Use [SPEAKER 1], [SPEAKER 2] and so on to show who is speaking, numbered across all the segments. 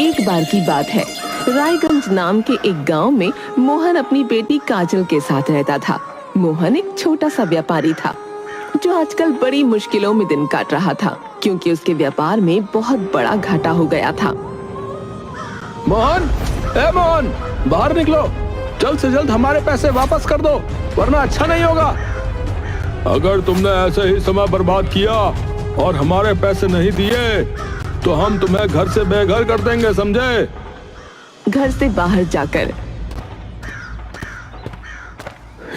[SPEAKER 1] एक बार की बात है, रायगंज नाम के एक गांव में मोहन अपनी बेटी काजल के साथ रहता था। मोहन एक छोटा सा व्यापारी था जो आजकल बड़ी मुश्किलों में दिन काट रहा था, क्योंकि उसके व्यापार में बहुत बड़ा घाटा हो गया था।
[SPEAKER 2] मोहन, मोहन, बाहर निकलो। जल्द से जल्द हमारे पैसे वापस कर दो, वरना अच्छा नहीं होगा। अगर तुमने ऐसे ही समय बर्बाद किया और हमारे पैसे नहीं दिए तो हम तुम्हें घर से बेघर कर देंगे, समझे?
[SPEAKER 1] घर से बाहर जाकर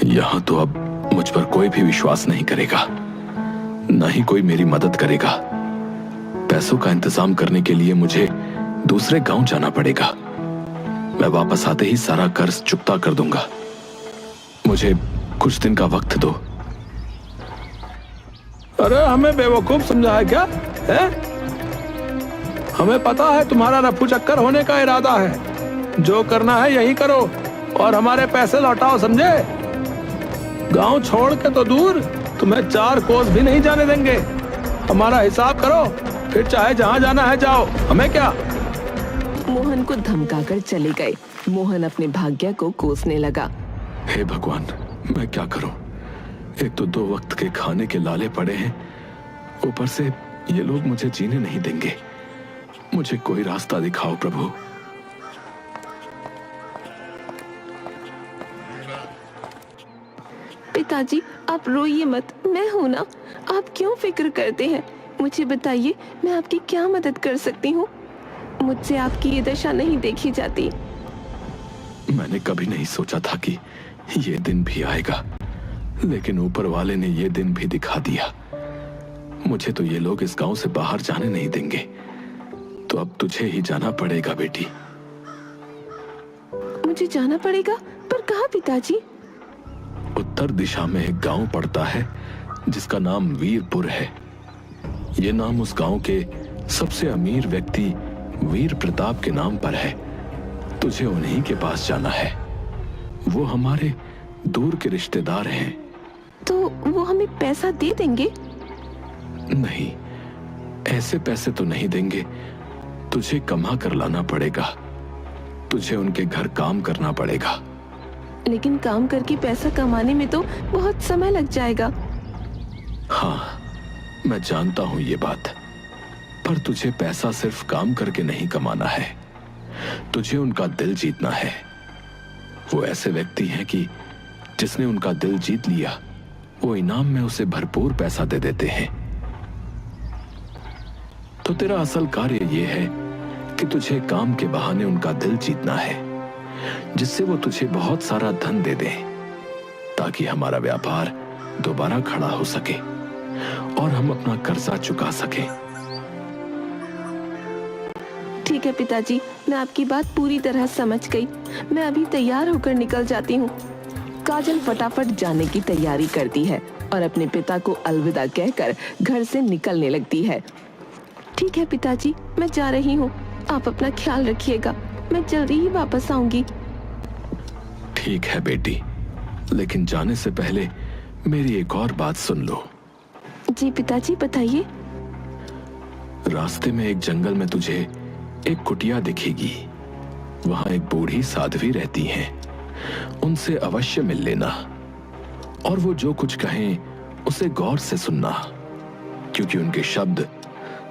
[SPEAKER 2] यहाँ तो अब मुझ पर कोई भी विश्वास नहीं करेगा, न ही कोई मेरी मदद करेगा। पैसों का इंतजाम करने के लिए मुझे दूसरे गांव जाना पड़ेगा। मैं वापस आते ही सारा कर्ज चुकता कर दूंगा। मुझे कुछ दिन का वक्त दो। अरे हमें बेवकूफ समझा है क्या? हमें पता है तुम्हारा रफू चक्कर होने का इरादा है। जो करना है यही करो और हमारे पैसे लौटाओ, समझे? गांव छोड़ के तो दूर, तुम्हें 4 कोस भी नहीं जाने देंगे। हमारा हिसाब करो, फिर चाहे जहां जाना है जाओ, हमें क्या।
[SPEAKER 1] मोहन को धमकाकर चले गए। मोहन अपने भाग्य को कोसने लगा।
[SPEAKER 2] हे भगवान, मैं क्या करूं? एक तो 2 वक्त के खाने के लाले पड़े हैं, ऊपर से ये लोग मुझे जीने नहीं देंगे। मुझे कोई रास्ता दिखाओ प्रभु।
[SPEAKER 1] पिताजी, आप रोइए मत, मैं हूं ना। आप क्यों फिक्र करते हैं? मुझे बताइए, मैं आपकी क्या मदद कर सकती हूँ? मुझसे आपकी ये दशा नहीं देखी जाती।
[SPEAKER 2] मैंने कभी नहीं सोचा था कि ये दिन भी आएगा, लेकिन ऊपर वाले ने ये दिन भी दिखा दिया। मुझे तो ये लोग इस गांव से बाहर जाने नहीं देंगे, तो अब तुझे ही जाना पड़ेगा बेटी।
[SPEAKER 1] मुझे जाना पड़ेगा? पर कहाँ पिताजी?
[SPEAKER 2] उत्तर दिशा में एक गांव पड़ता है जिसका नाम वीरपुर है। ये नाम उस गांव के सबसे अमीर व्यक्ति वीर प्रताप के नाम पर है। तुझे उन्हीं के पास जाना है। वो हमारे दूर के रिश्तेदार हैं।
[SPEAKER 1] तो वो हमें पैसा दे देंगे?
[SPEAKER 2] नहीं, ऐसे पैसे तो नहीं देंगे। तुझे कमा कर लाना पड़ेगा। तुझे उनके घर काम करना पड़ेगा।
[SPEAKER 1] लेकिन काम करके पैसा कमाने में तो बहुत समय लग जाएगा।
[SPEAKER 2] हाँ, मैं जानता हूं ये बात, पर तुझे पैसा सिर्फ काम करके नहीं कमाना है। तुझे उनका दिल जीतना है। वो ऐसे व्यक्ति हैं कि जिसने उनका दिल जीत लिया, वो इनाम में उसे भरपूर पैसा दे देते हैं। तो तेरा असल कार्य ये है कि तुझे काम के बहाने उनका दिल जीतना है, जिससे वो तुझे बहुत सारा धन दे दें, ताकि हमारा व्यापार दोबारा खड़ा हो सके और हम अपना कर्जा चुका सकें।
[SPEAKER 1] ठीक है पिताजी, मैं आपकी बात पूरी तरह समझ गई। मैं अभी तैयार होकर निकल जाती हूँ। काजल फटाफट जाने की तैयारी करती है और अपने पिता को अलविदा कहकर घर से निकलने लगती है। ठीक है पिताजी, मैं जा रही हूँ। आप अपना ख्याल रखिएगा। मैं जल्दी ही वापस आऊंगी।
[SPEAKER 2] ठीक है बेटी, लेकिन जाने से पहले मेरी एक और बात सुन लो।
[SPEAKER 1] जी पिताजी, बताइए।
[SPEAKER 2] रास्ते में एक जंगल में तुझे एक कुटिया दिखेगी। वहां एक बूढ़ी साध्वी रहती हैं। उनसे अवश्य मिल लेना और वो जो कुछ कहें उसे गौर से सुनना, क्योंकि उनके शब्द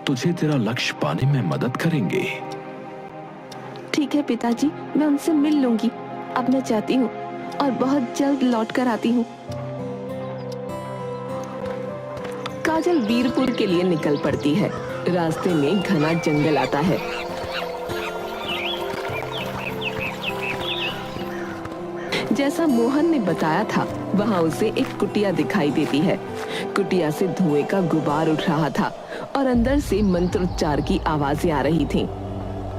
[SPEAKER 2] तुझे तेरा लक्ष्य पाने में मदद करेंगे।
[SPEAKER 1] ठीक है पिताजी, मैं उनसे मिल लूंगी। अब मैं जाती हूँ और बहुत जल्द लौट कर आती हूँ। काजल वीरपुर के लिए निकल पड़ती है। रास्ते में घना जंगल आता है। जैसा मोहन ने बताया था, वहां उसे एक कुटिया दिखाई देती है। कुटिया से धुएं का गुबार उठ रहा था और अंदर से मंत्रोच्चार की आवाजें आ रही थीं।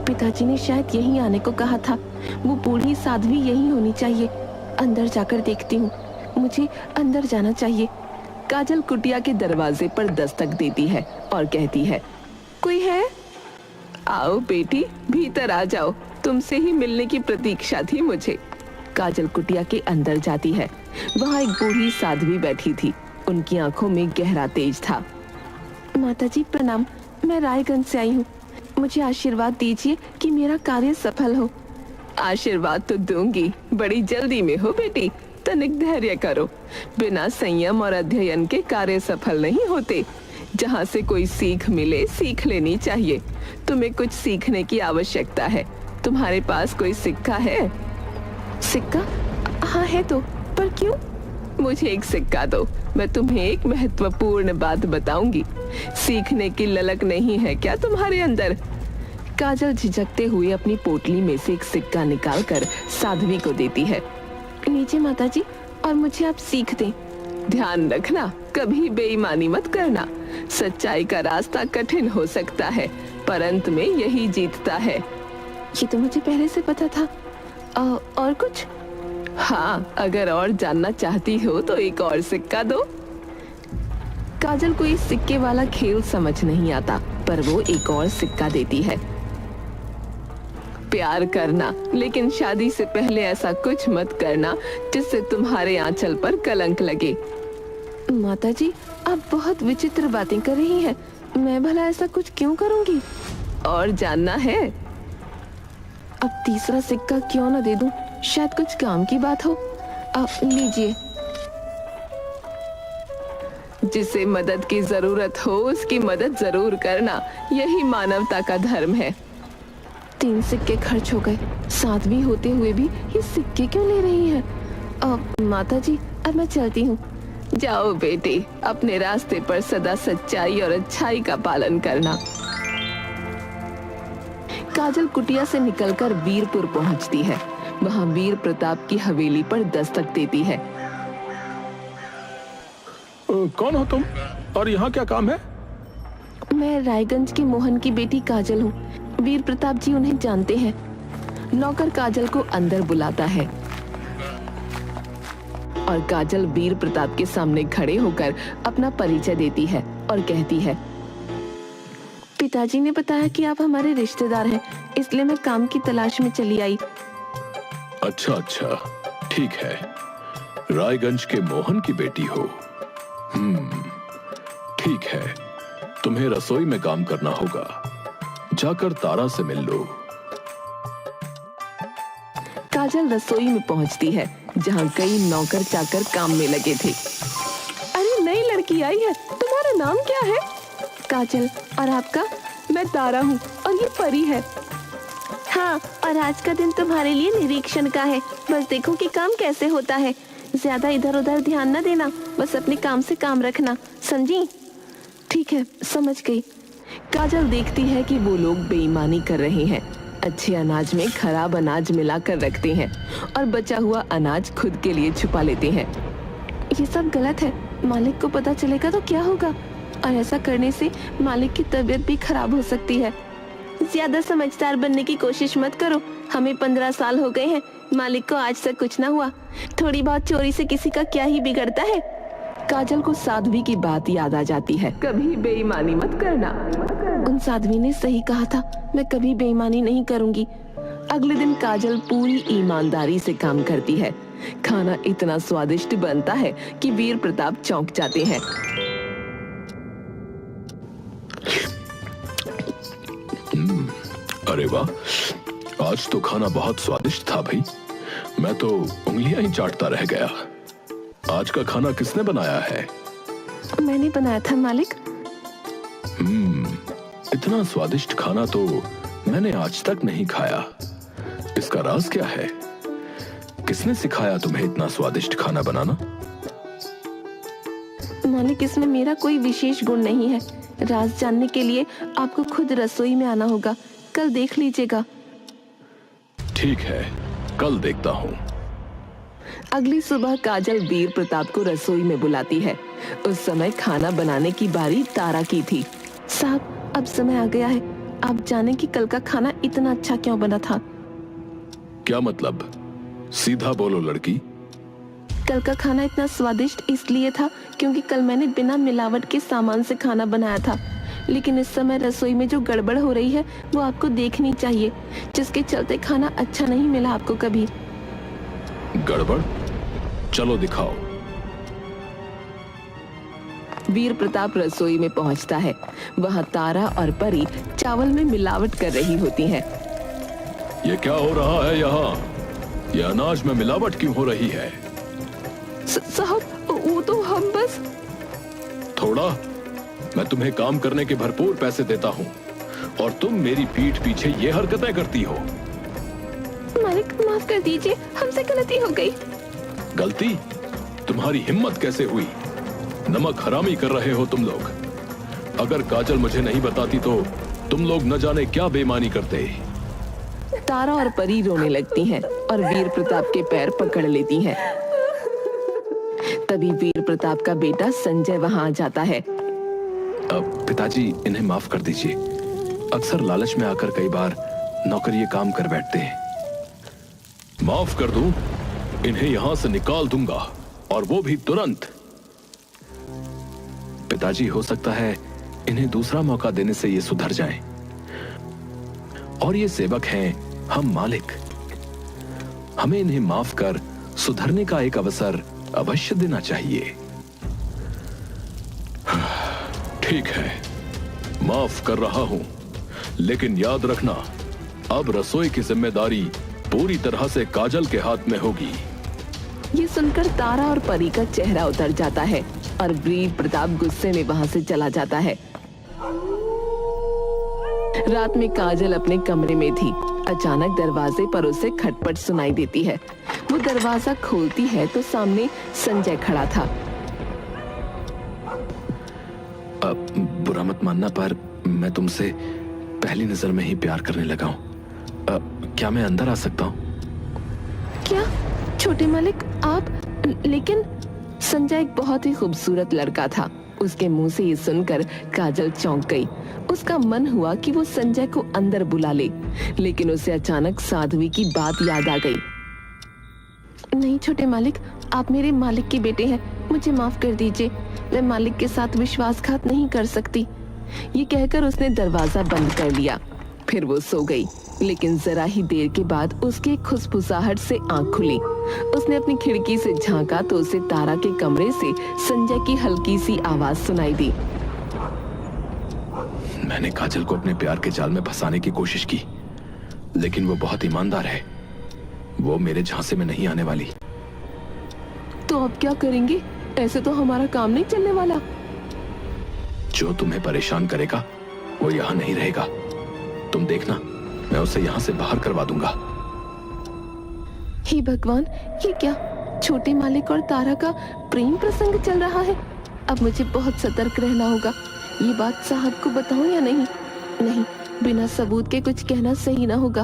[SPEAKER 1] पिताजी ने शायद यहीं आने को कहा था। वो बूढ़ी साध्वी यहीं होनी चाहिए। अंदर जाकर देखती हूँ। मुझे अंदर जाना चाहिए। काजल कुटिया के दरवाजे पर दस्तक देती है और कहती है, कोई है? आओ बेटी, भीतर आ जाओ। तुमसे ही मिलने की प्रतीक्षा थी मुझे। काजल कुटिया के अंदर जाती है। वहाँ एक बूढ़ी साध्वी बैठी थी। उनकी आंखों में गहरा तेज था। माताजी प्रणाम, मैं रायगंज से आई हूँ। मुझे आशीर्वाद दीजिए कि मेरा कार्य सफल हो। आशीर्वाद तो दूंगी, बड़ी जल्दी में हो बेटी, तनिक धैर्य करो। बिना संयम और अध्ययन के कार्य सफल नहीं होते। जहाँ से कोई सीख मिले सीख लेनी चाहिए। तुम्हें कुछ सीखने की आवश्यकता है। तुम्हारे पास कोई सिक्का है? सिक्का? हाँ है तो, पर क्यों? मुझे एक सिक्का दो, मैं तुम्हें एक महत्वपूर्ण बात बताऊंगी। सीखने की ललक नहीं है क्या तुम्हारे अंदर? काजल झिझकते हुए अपनी पोटली में से एक सिक्का निकालकर साध्वी को देती है। लीजिए माताजी, और मुझे आप सीख दें। ध्यान रखना, कभी बेईमानी मत करना। सच्चाई का रास्ता कठिन हो सकता है, पर अंत में यही जीतता है। ये तो मुझे पहले से पता था। और कुछ? हाँ, अगर और जानना चाहती हो तो एक और सिक्का दो। काजल को इस सिक्के वाला खेल समझ नहीं आता, पर वो एक और सिक्का देती है। प्यार करना, लेकिन शादी से पहले ऐसा कुछ मत करना जिससे तुम्हारे आंचल पर कलंक लगे। माताजी, आप बहुत विचित्र बातें कर रही हैं। मैं भला ऐसा कुछ क्यों करूंगी? और जानना है? अब तीसरा सिक्का क्यों न दे दूं, शायद कुछ काम की बात हो। लीजिए। जिसे मदद की जरूरत हो उसकी मदद जरूर करना, यही मानवता का धर्म है। 3 सिक्के खर्च हो गए। साध्वी होते हुए भी ये सिक्के क्यों ले रही है? माताजी, अब मैं चलती हूँ। जाओ बेटी, अपने रास्ते पर सदा सच्चाई और अच्छाई का पालन करना। काजल कुटिया से निकलकर वीरपुर पहुंचती है। वहां वीर प्रताप की हवेली पर दस्तक देती है।
[SPEAKER 2] कौन हो तुम और यहाँ क्या काम है?
[SPEAKER 1] मैं रायगंज के मोहन की बेटी काजल हूँ। वीर प्रताप जी उन्हें जानते हैं। नौकर काजल को अंदर बुलाता है और काजल वीर प्रताप के सामने खड़े होकर अपना परिचय देती है और कहती है, पिताजी ने बताया कि आप हमारे रिश्तेदार हैं, इसलिए मैं काम की तलाश में चली आई।
[SPEAKER 2] अच्छा अच्छा, ठीक है। रायगंज के मोहन की बेटी हो। ठीक है, तुम्हें रसोई में काम करना होगा। जाकर तारा से मिल लो।
[SPEAKER 1] काजल रसोई में पहुंचती है, जहां कई नौकर चाकर काम में लगे थे। अरे नई लड़की आई है, तुम्हारा नाम क्या है? काजल। और आपका? मैं तारा हूँ और ये परी है। हाँ, और आज का दिन तुम्हारे लिए निरीक्षण का है। बस देखो कि काम कैसे होता है। ज्यादा इधर उधर ध्यान न देना, बस अपने काम से काम रखना, समझी? ठीक है, समझ गई। काजल देखती है कि वो लोग बेईमानी कर रहे हैं। अच्छे अनाज में खराब अनाज मिलाकर रखते हैं और बचा हुआ अनाज खुद के लिए छुपा लेते हैं। ये सब गलत है। मालिक को पता चलेगा तो क्या होगा? और ऐसा करने से मालिक की तबीयत भी खराब हो सकती है। ज्यादा समझदार बनने की कोशिश मत करो। हमें 15 साल हो गए हैं, मालिक को आज तक कुछ ना हुआ। थोड़ी बहुत चोरी से किसी का क्या ही बिगड़ता है। काजल को साध्वी की बात याद आ जाती है। कभी बेईमानी मत करना। उन साध्वी ने सही कहा था, मैं कभी बेईमानी नहीं करूंगी। अगले दिन काजल पूरी ईमानदारी से काम करती है। खाना इतना स्वादिष्ट बनता है कि वीर प्रताप चौंक जाते हैं।
[SPEAKER 2] अरे वाह, आज तो खाना बहुत स्वादिष्ट था भाई। मैं तो उंगलियां ही चाटता रह गया। आज का खाना किसने बनाया है?
[SPEAKER 1] मैंने बनाया था मालिक।
[SPEAKER 2] इतना स्वादिष्ट खाना तो मैंने आज तक नहीं खाया। इसका राज क्या है? किसने सिखाया तुम्हें इतना स्वादिष्ट खाना बनाना?
[SPEAKER 1] मालिक, इसमें मेरा कोई विशेष गुण नहीं है। राज जानने के लिए आपको खुद रसोई में आना होगा। कल देख लीजिएगा।
[SPEAKER 2] ठीक है, कल देखता हूँ।
[SPEAKER 1] अगली सुबह काजल वीर प्रताप को रसोई में बुलाती है। उस समय खाना बनाने की बारी तारा की थी। साहब, अब समय आ गया है। आप जाने कि कल का खाना इतना अच्छा क्यों बना था?
[SPEAKER 2] क्या मतलब? सीधा बोलो लड़की।
[SPEAKER 1] कल का खाना इतना स्वादिष्ट इसलिए था क्योंकि कल मैंने बिना मिलावट के सामान से खाना बनाया था। लेकिन इस समय रसोई में जो गड़बड़ हो रही है वो आपको देखनी चाहिए, जिसके चलते खाना अच्छा नहीं मिला आपको कभी।
[SPEAKER 2] गड़बड़? चलो दिखाओ।
[SPEAKER 1] वीर प्रताप रसोई में पहुंचता है। वहां तारा और परी चावल में मिलावट कर रही होती हैं।
[SPEAKER 2] ये क्या हो रहा है यहाँ? ये अनाज में मिलावट क्यों हो रही है?
[SPEAKER 1] साहब वो तो हम बस
[SPEAKER 2] थोड़ा, मैं तुम्हें काम करने के भरपूर पैसे देता हूँ और तुम मेरी पीठ पीछे ये हरकतें करती हो।
[SPEAKER 1] मालिक माफ कर दीजिए, हमसे गलती हो गई।
[SPEAKER 2] गलती? तुम्हारी हिम्मत कैसे हुई? नमक हरामी कर रहे हो तुम लोग। अगर काजल मुझे नहीं बताती तो तुम लोग न जाने क्या बेईमानी करते।
[SPEAKER 1] तारा और परी रोने लगती हैं और वीर प्रताप के पैर पकड़ लेती हैं। तभी वीर प्रताप का बेटा संजय वहां आ जाता है।
[SPEAKER 2] पिताजी, इन्हें माफ कर दीजिए। अक्सर लालच में आकर कई बार नौकर ये काम कर बैठते हैं। माफ कर दूं? इन्हें यहां से निकाल दूंगा और वो भी तुरंत। पिताजी, हो सकता है इन्हें दूसरा मौका देने से ये सुधर जाएं। और ये सेवक हैं, हम मालिक। हमें इन्हें माफ कर सुधरने का एक अवसर अवश्य देना चाहिए। ठीक है, माफ कर रहा हूं, लेकिन याद रखना, अब रसोई की जिम्मेदारी पूरी तरह से काजल के हाथ में होगी।
[SPEAKER 1] ये सुनकर तारा और परी का चेहरा उतर जाता है और वीर प्रताप गुस्से में वहां से चला जाता है। रात में काजल अपने कमरे में थी। अचानक दरवाजे पर उसे खटपट सुनाई देती है। वो दरवाजा खोलती है तो सामने संजय खड़ा था।
[SPEAKER 2] बुरा मत मानना, पर मैं तुमसे पहली नजर में ही प्यार करने लगा हूँ। क्या मैं अंदर आ सकता हूँ?
[SPEAKER 1] क्या छोटे मालिक आप? लेकिन संजय एक बहुत ही खूबसूरत लड़का था। उसके मुंह से ये सुनकर काजल चौंक गई। उसका मन हुआ कि वो संजय को अंदर बुला ले, लेकिन उसे अचानक साध्वी की बात याद आ गई। नहीं छोटे मालिक, आप मेरे मालिक के बेटे हैं, मुझे माफ कर दीजिए। मैं मालिक के साथ विश्वासघात नहीं कर सकती। ये कहकर उसने दरवाजा बंद कर लिया। फिर वो सो गई, लेकिन जरा ही देर के बाद उसके खुसफुसाहट से आंख खुली। उसने अपनी खिड़की से झांका तो उसे तारा के कमरे से संजय की हल्की सी आवाज सुनाई दी।
[SPEAKER 2] मैंने काजल को अपने प्यार के जाल में फंसाने की कोशिश की, लेकिन वो बहुत ईमानदार है। वो मेरे झांसे में नहीं आने वाली।
[SPEAKER 1] तो अब क्या करेंगे? ऐसे तो हमारा काम नहीं चलने वाला।
[SPEAKER 2] जो तुम्हें परेशान करेगा वो यहाँ नहीं रहेगा। तुम देखना, मैं उसे यहाँ से बाहर करवा दूंगा।
[SPEAKER 1] हे भगवान, ये क्या? छोटे मालिक और तारा का प्रेम प्रसंग चल रहा है। अब मुझे बहुत सतर्क रहना होगा। ये बात साहब को बताऊं या नहीं? नहीं, बिना सबूत के कुछ कहना सही ना होगा।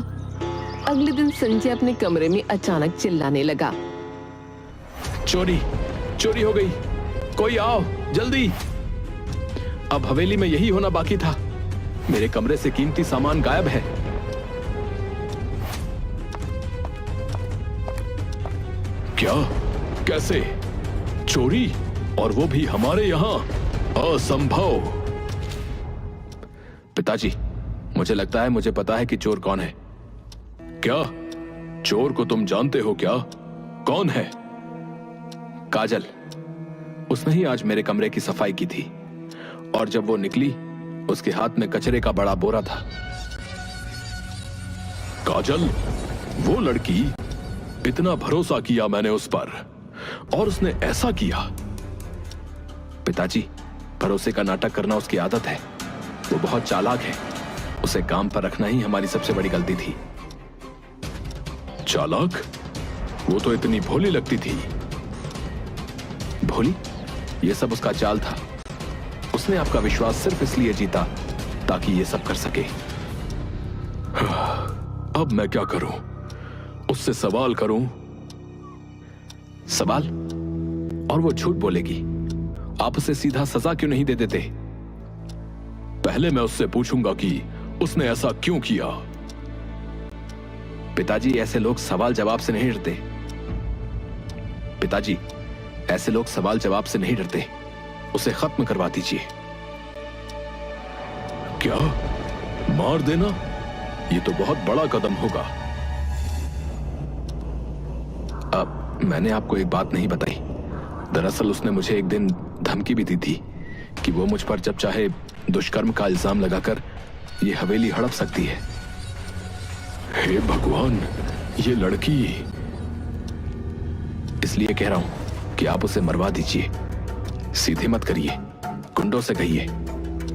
[SPEAKER 1] अगले दिन संजय अपने कमरे में अचानक चिल्लाने लगा।
[SPEAKER 2] चोरी चोरी हो गई, कोई आओ जल्दी। अब हवेली में यही होना बाकी था। मेरे कमरे से कीमती सामान गायब है। क्या? कैसे? चोरी? और वो भी हमारे यहां? असंभव। पिताजी, मुझे लगता है मुझे पता है कि चोर कौन है। क्या? चोर को तुम जानते हो क्या? कौन है? काजल। उसने ही आज मेरे कमरे की सफाई की थी, और जब वो निकली उसके हाथ में कचरे का बड़ा बोरा था। काजल? वो लड़की? इतना भरोसा किया मैंने उस पर, और उसने ऐसा किया। पिताजी, भरोसे का नाटक करना उसकी आदत है। वो बहुत चालाक है। उसे काम पर रखना ही हमारी सबसे बड़ी गलती थी। चालाक? वो तो इतनी भोली लगती थी। भोली? ये सब उसका चाल था। उसने आपका विश्वास सिर्फ इसलिए जीता ताकि ये सब कर सके। अब मैं क्या करूं? उससे सवाल करूं? सवाल? और वो झूठ बोलेगी। आप उसे सीधा सजा क्यों नहीं दे देते? पहले मैं उससे पूछूंगा कि उसने ऐसा क्यों किया। पिताजी, ऐसे लोग सवाल जवाब से नहीं डरते। पिताजी, ऐसे लोग सवाल जवाब से नहीं डरते। उसे खत्म करवा दीजिए। क्या? मार देना? ये तो बहुत बड़ा कदम होगा। अब मैंने आपको एक बात नहीं बताई। दरअसल उसने मुझे एक दिन धमकी भी दी थी कि वो मुझ पर जब चाहे दुष्कर्म का इल्जाम लगाकर ये हवेली हड़प सकती है। हे भगवान, ये लड़की। इसलिए कह रहा हूं कि आप उसे मरवा दीजिए। सीधे मत करिए, गुंडों से कहिए,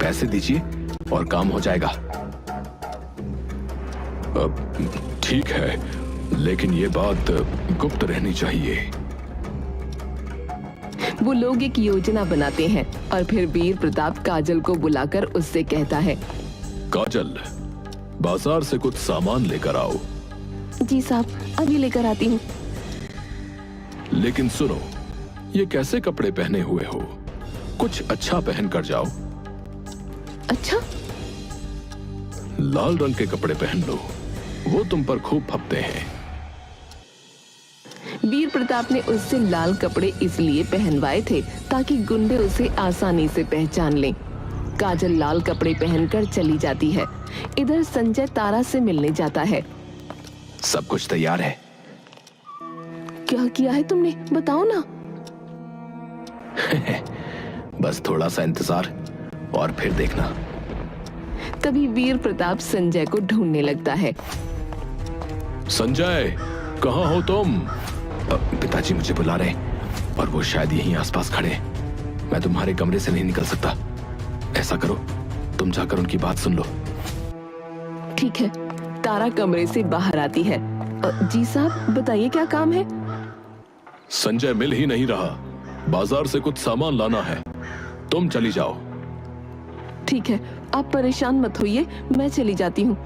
[SPEAKER 2] पैसे दीजिए और काम हो जाएगा। ठीक है, लेकिन ये बात गुप्त रहनी चाहिए।
[SPEAKER 1] वो लोग एक योजना बनाते हैं और फिर वीर प्रताप काजल को बुलाकर उससे कहता है,
[SPEAKER 2] काजल, बाजार से कुछ सामान लेकर आओ।
[SPEAKER 1] जी साहब, अभी लेकर आती हूँ।
[SPEAKER 2] लेकिन सुनो, ये कैसे कपड़े पहने हुए हो? कुछ अच्छा पहन कर जाओ।
[SPEAKER 1] अच्छा?
[SPEAKER 2] लाल रंग के कपड़े पहन लो, वो तुम पर खूब फपते हैं।
[SPEAKER 1] वीर प्रताप ने उससे लाल कपड़े इसलिए पहनवाए थे ताकि गुंडे उसे आसानी से पहचान लें। काजल लाल कपड़े पहनकर चली जाती है। इधर संजय तारा से मिलने जाता है।
[SPEAKER 2] सब कुछ तैयार है।
[SPEAKER 1] क्या किया है तुमने, बताओ ना।
[SPEAKER 2] बस थोड़ा सा इंतजार और फिर देखना।
[SPEAKER 1] तभी वीर प्रताप संजय को ढूंढने लगता है।
[SPEAKER 2] संजय, कहाँ हो तुम? पिताजी मुझे बुला रहे हैं और वो शायद यहीं आसपास खड़े हैं। मैं तुम्हारे कमरे से नहीं निकल सकता। ऐसा करो, तुम जाकर उनकी बात सुन लो।
[SPEAKER 1] ठीक है। तारा कमरे से बाहर आती है। जी साहब, बताइए क्या काम है?
[SPEAKER 2] संजय मिल ही नहीं रहा। बाजार से कुछ सामान लाना है, तुम चली जाओ।
[SPEAKER 1] ठीक है, आप परेशान मत होइए, मैं चली जाती हूँ।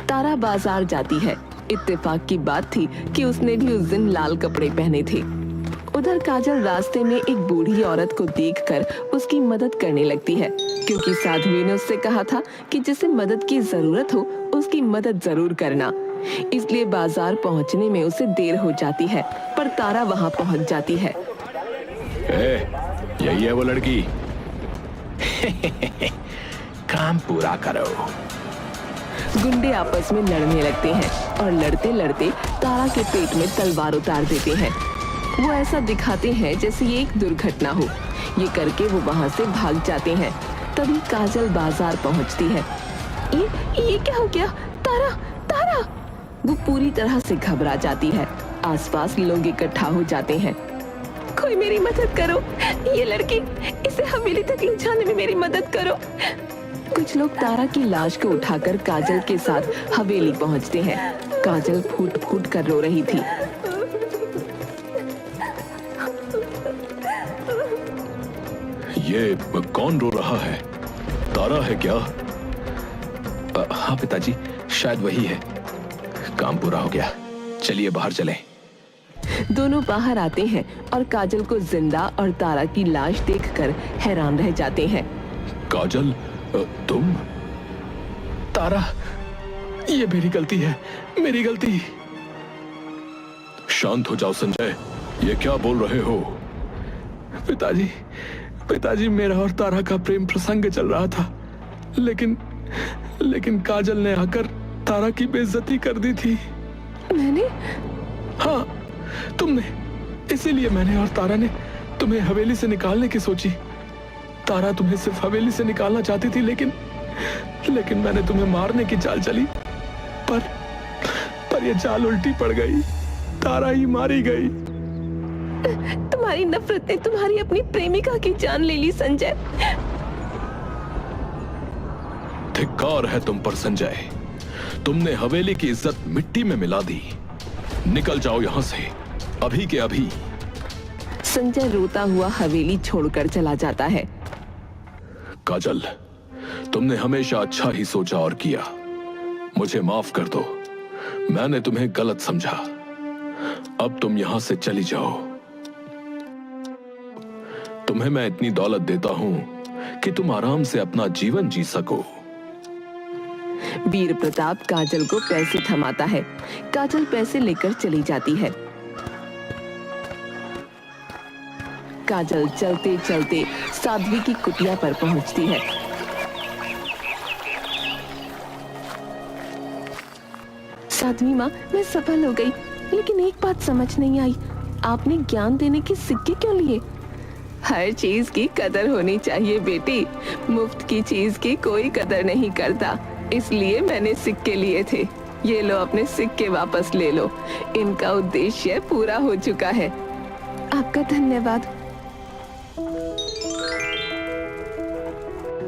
[SPEAKER 1] तारा बाजार जाती है। इत्तेफाक की बात थी कि उसने भी उस दिन लाल कपड़े पहने थे। उधर काजल रास्ते में एक बूढ़ी औरत को देखकर उसकी मदद करने लगती है, क्योंकि साध्वी ने उससे कहा था कि जिसे मदद की जरूरत हो उसकी मदद जरूर करना। इसलिए बाजार पहुंचने में उसे देर हो जाती है, पर तारा वहां पहुंच जाती है।
[SPEAKER 2] यही है वो लड़की। काम पूरा करो।
[SPEAKER 1] गुंडे आपस में लड़ने लगते हैं और लड़ते लड़ते तारा के पेट में तलवार उतार देते हैं। वो ऐसा दिखाते हैं जैसे ये एक दुर्घटना हो। ये करके वो वहां से भाग जाते हैं। तभी काजल बाजार पहुंचती है। ये क्या हो गया? तारा, तारा! वो पूरी तरह से घबरा जाती है। आसपास लोग इकट्ठा हो जाते हैं। कोई मेरी मदद करो, ये लड़की, इसे हवेली तक ले जाने में मेरी मदद करो। कुछ लोग तारा की लाश को उठाकर काजल के साथ हवेली पहुंचते हैं। काजल फूट फूट कर रो रही थी।
[SPEAKER 2] ये कौन रो रहा है? तारा है क्या? हाँ पिताजी, शायद वही है। काम पूरा हो गया, चलिए बाहर चलें।
[SPEAKER 1] दोनों बाहर आते हैं और काजल को जिंदा और तारा की लाश देखकर हैरान रह जाते हैं।
[SPEAKER 2] काजल, तुम? तारा, ये मेरी गलती है, मेरी गलती। शांत हो जाओ संजय, ये क्या बोल रहे हो? पिताजी, मेरा और तारा का प्रेम प्रसंग चल रहा था, लेकिन काजल ने आकर तारा की बेइज्जती कर दी थी।
[SPEAKER 1] मैंने?
[SPEAKER 2] हाँ, तुमने। इसीलिए मैंने और तारा ने तुम्हें हवेली से निकालने की सोची। तारा तुम्हें सिर्फ हवेली से निकालना चाहती थी, लेकिन मैंने तुम्हें मारने की चाल चली, पर यह चाल उल्टी पड़ गई। तारा ही मारी गई।
[SPEAKER 1] तुम्हारी नफरत ने तुम्हारी अपनी प्रेमिका की जान ले ली संजय।
[SPEAKER 2] धिक्कार है तुम पर संजय, तुमने हवेली की इज्जत मिट्टी में मिला दी। निकल जाओ यहां से, अभी के अभी।
[SPEAKER 1] संजय रोता हुआ हवेली छोड़कर चला जाता है।
[SPEAKER 2] काजल, तुमने हमेशा अच्छा ही सोचा और किया। मुझे माफ कर दो, मैंने तुम्हें गलत समझा। अब तुम यहां से चली जाओ। तुम्हें मैं इतनी दौलत देता हूं कि तुम आराम से अपना जीवन जी सको।
[SPEAKER 1] वीर प्रताप काजल को पैसे थमाता है। काजल पैसे लेकर चली जाती है। काजल चलते चलते साध्वी की कुटिया पर पहुंचती है। साध्वी माँ, मैं सफल हो गई, लेकिन एक बात समझ नहीं आई, आपने ज्ञान देने के सिक्के क्यों लिए? हर चीज की कदर होनी चाहिए बेटी। मुफ्त की चीज की कोई कदर नहीं करता, इसलिए मैंने सिक्के लिए थे। ये लो, अपने सिक्के वापस ले लो, इनका उद्देश्य पूरा हो चुका है। आपका धन्यवाद।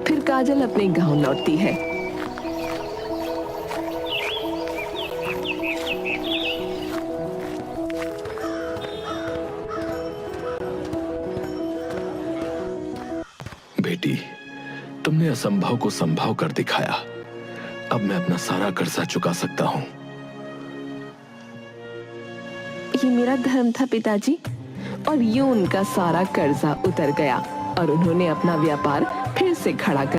[SPEAKER 1] फिर काजल अपने गांव लौटती है।
[SPEAKER 2] बेटी, तुमने असंभव को संभव कर दिखाया। अब मैं अपना सारा कर्जा चुका सकता हूँ।
[SPEAKER 1] ये मेरा धर्म था पिताजी। और यूं उनका सारा कर्जा उतर गया और उन्होंने अपना व्यापार फिर से खड़ा कर